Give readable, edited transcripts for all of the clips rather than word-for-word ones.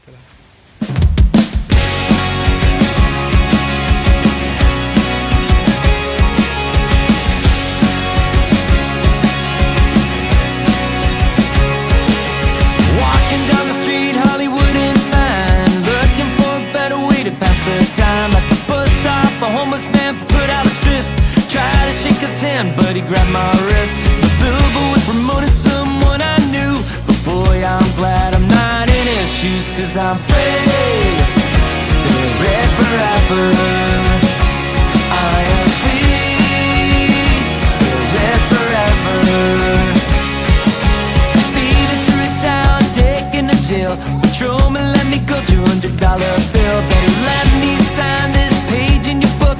Walking down the street, Hollywood and fine, looking for a better way to pass the time. At the bus stop, a homeless man put out his fist, tried to shake his hand, but he grabbed my wrist. The billboard was promoting someone I knew, but boy, I'm glad I'm not in his shoes, 'cause I'm free, spirit forever. I am free, spirit forever. Speeding through town, taking a jail, patrolman let me go, $200 bill. Better let me sign this page in your book,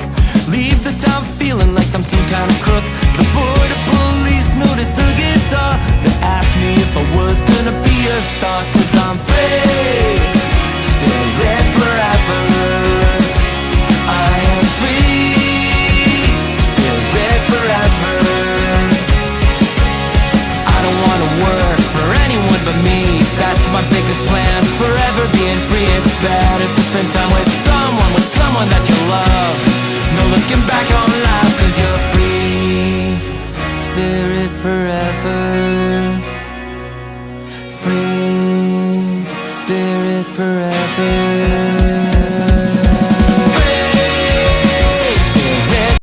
leave the town feeling like I'm some kind of crook. The border police noticed the guitar, they asked me if I was gonna be a star, 'cause I'm free, spirit forever. I am free, spirit forever. I don't wanna work for anyone but me, that's my biggest plan, forever being free. It's better to spend time with someone that you love. No looking back on life, 'cause you're free, spirit forever. Free, spirit forever.